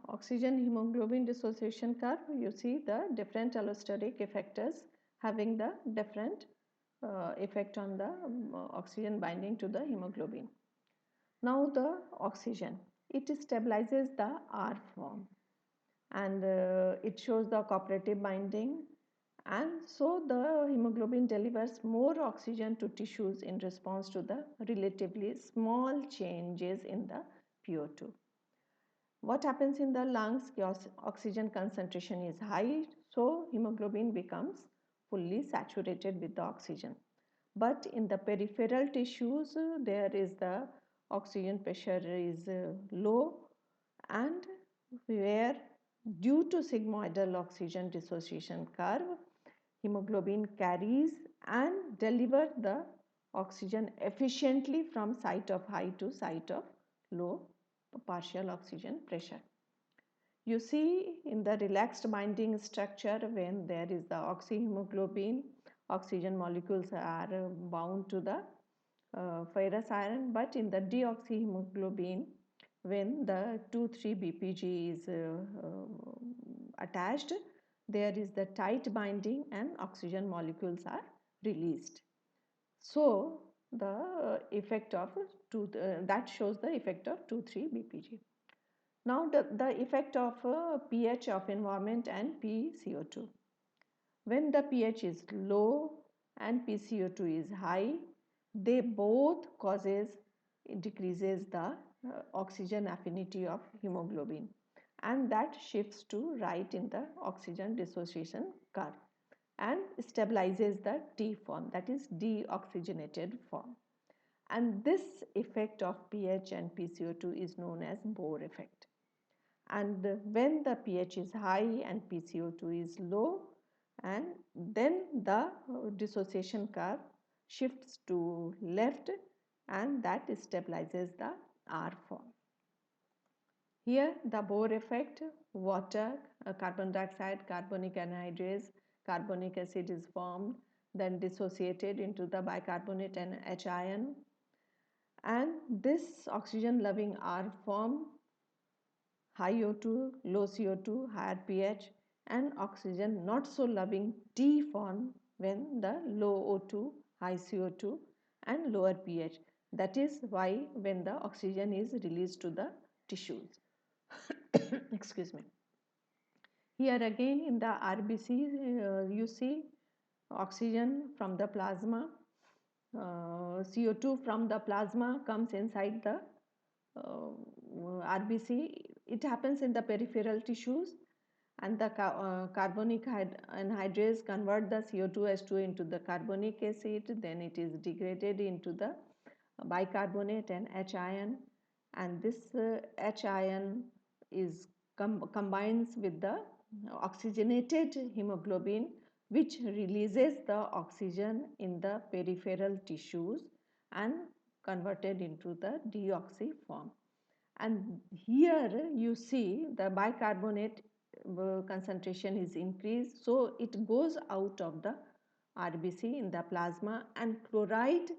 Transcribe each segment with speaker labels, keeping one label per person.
Speaker 1: Oxygen hemoglobin dissociation curve, you see the different allosteric effectors having the different effect on the oxygen binding to the hemoglobin. Now the oxygen, it stabilizes the R form, and it shows the cooperative binding, and so the hemoglobin delivers more oxygen to tissues in response to the relatively small changes in the PO2. What happens in the lungs? Oxygen concentration is high, so hemoglobin becomes fully saturated with the oxygen. But in the peripheral tissues, there is the oxygen pressure is low, and where due to sigmoidal oxygen dissociation curve, hemoglobin carries and deliver the oxygen efficiently from site of high to site of low partial oxygen pressure. You see in the relaxed binding structure, when there is the oxyhemoglobin, oxygen molecules are bound to the ferrous iron, but in the deoxyhemoglobin, when the 2,3-BPG is attached, there is the tight binding and oxygen molecules are released. So the effect of that shows the effect of 2,3-BPG. Now the effect of pH of environment and PCO2. When the pH is low and PCO2 is high, they both decreases the oxygen affinity of hemoglobin, and that shifts to right in the oxygen dissociation curve and stabilizes the T form, that is deoxygenated form. And this effect of pH and PCO2 is known as Bohr effect. And when the pH is high and PCO2 is low, and then the dissociation curve shifts to left, and that stabilizes the R form. Here the Bohr effect, water, carbon dioxide, carbonic anhydrase, carbonic acid is formed, then dissociated into the bicarbonate and H ion, and this oxygen loving R form, high O2, low CO2, higher pH, and oxygen not so loving T form when the low O2, high CO2 and lower pH. That is why when the oxygen is released to the tissues. Excuse me. Here again in the RBC, you see oxygen from the plasma, CO2 from the plasma comes inside the RBC. It happens in the peripheral tissues, and the carbonic anhydrase convert the CO2H2 into the carbonic acid, then it is degraded into the bicarbonate and H ion, and this H ion is combines with the oxygenated hemoglobin, which releases the oxygen in the peripheral tissues and converted into the deoxy form. And here you see the bicarbonate concentration is increased, so it goes out of the RBC in the plasma, and chloride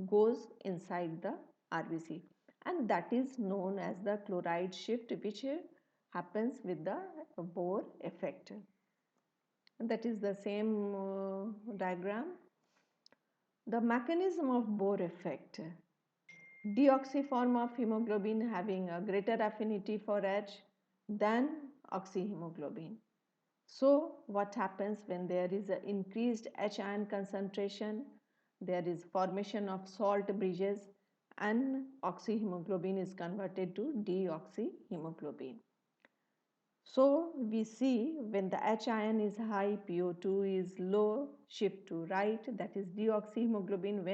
Speaker 1: goes inside the RBC, and that is known as the chloride shift, which happens with the Bohr effect. And that is the same diagram. The mechanism of Bohr effect: deoxy form of hemoglobin having a greater affinity for H than oxyhemoglobin. So what happens when there is an increased H ion concentration? There is formation of salt bridges, and oxyhemoglobin is converted to deoxyhemoglobin. So we see when the H ion is high, PO2 is low, shift to right, that is deoxyhemoglobin,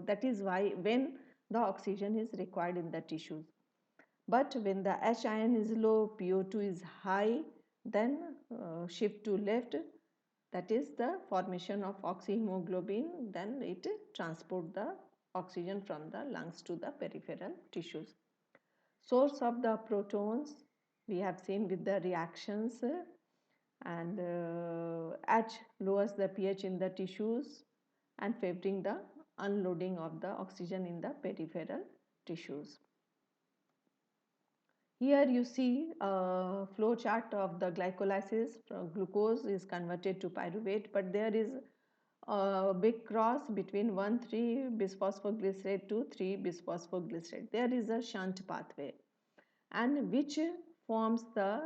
Speaker 1: that is why when the oxygen is required in the tissues. But when the H ion is low, PO2 is high, then shift to left, that is the formation of oxyhemoglobin, then it transport the oxygen from the lungs to the peripheral tissues. Source of the protons we have seen with the reactions, and H lowers the pH in the tissues and favoring the unloading of the oxygen in the peripheral tissues. Here you see a flow chart of the glycolysis. Glucose is converted to pyruvate, but there is a big cross between 1,3-bisphosphoglycerate to 3-bisphosphoglycerate. There is a shunt pathway, and which forms the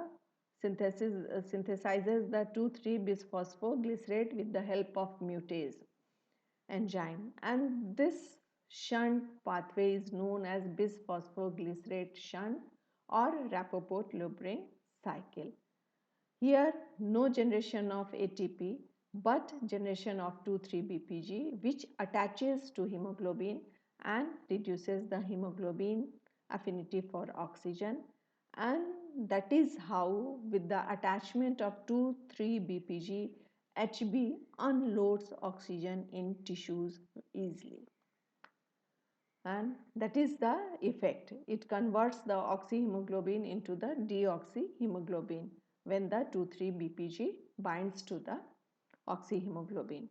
Speaker 1: synthesizes the 2,3-bisphosphoglycerate with the help of mutase enzyme, and this shunt pathway is known as bisphosphoglycerate shunt or Rappaport-Lubrin cycle. Here no generation of ATP but generation of 2,3-BPG, which attaches to hemoglobin and reduces the hemoglobin affinity for oxygen, and that is how with the attachment of 2,3-BPG, HB unloads oxygen in tissues easily, and that is the effect. It converts the oxyhemoglobin into the deoxyhemoglobin when the 2,3-BPG binds to the oxyhemoglobin.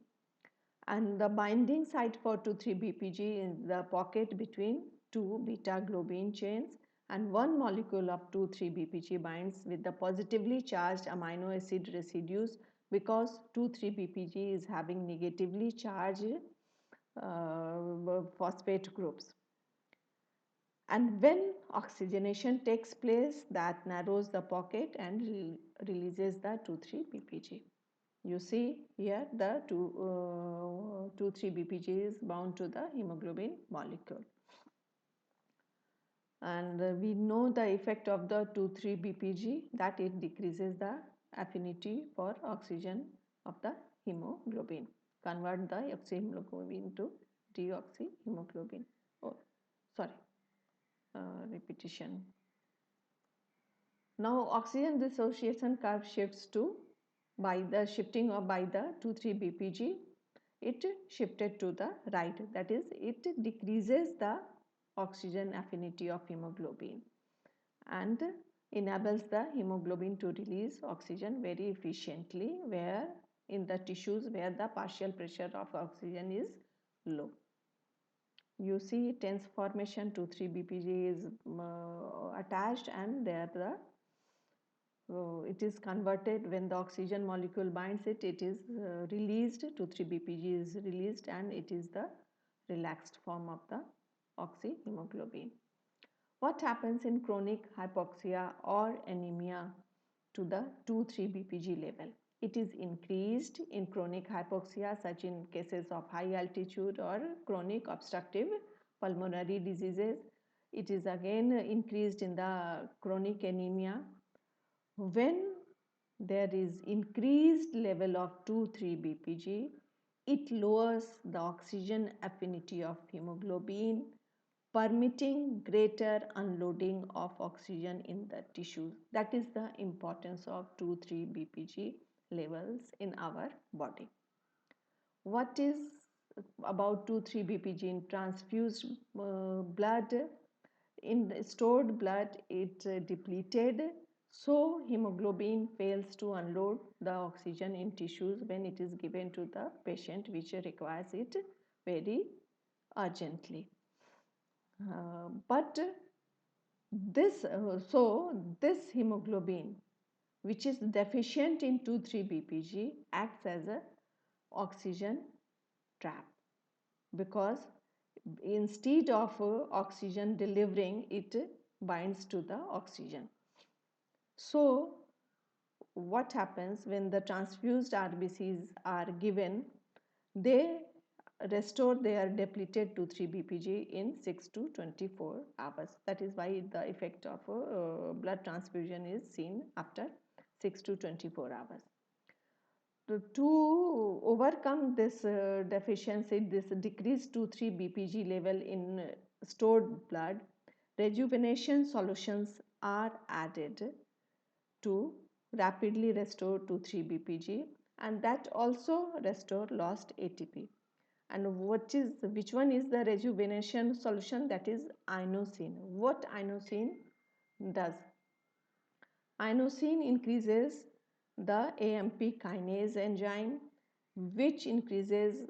Speaker 1: And the binding site for 2,3-BPG is the pocket between two beta globin chains, and one molecule of 2,3-BPG binds with the positively charged amino acid residues, because 2,3-BPG is having negatively charged phosphate groups. And when oxygenation takes place, that narrows the pocket and releases the 2,3-BPG. You see here the 2,3-BPG is bound to the hemoglobin molecule. And we know the effect of the 2,3-BPG, that it decreases the affinity for oxygen of the hemoglobin, convert the oxyhemoglobin to deoxyhemoglobin. Oh, sorry, repetition. Now oxygen dissociation curve shifts to, by the shifting of by the 2,3-BPG, it shifted to the right, that is it decreases the oxygen affinity of hemoglobin and enables the hemoglobin to release oxygen very efficiently where in the tissues where the partial pressure of oxygen is low. You see TENS formation, 2,3-BPG is attached, and there the it is converted when the oxygen molecule binds it, it is released, 2,3-BPG is released, and it is the relaxed form of the oxyhemoglobin. What happens in chronic hypoxia or anemia to the 2,3-BPG level? It is increased in chronic hypoxia, such in cases of high altitude or chronic obstructive pulmonary diseases. It is again increased in the chronic anemia. When there is increased level of 2,3-BPG, it lowers the oxygen affinity of hemoglobin, permitting greater unloading of oxygen in the tissues. That is the importance of 2,3-BPG levels in our body. What is about 2,3-BPG in transfused blood? In stored blood, it depleted, so hemoglobin fails to unload the oxygen in tissues when it is given to the patient, which requires it very urgently. But this hemoglobin, which is deficient in 2,3-BPG, acts as a oxygen trap, because instead of oxygen delivering, it binds to the oxygen. So what happens when the transfused RBCs are given? They restore their depleted 2,3-BPG in 6 to 24 hours. That is why the effect of blood transfusion is seen after 6 to 24 hours. To overcome this deficiency, this decreased 2,3-BPG level in stored blood, rejuvenation solutions are added to rapidly restore 2,3-BPG, and that also restore lost ATP. And which one is the rejuvenation solution? That is inosine. What inosine does? Inosine increases the AMP kinase enzyme, which increases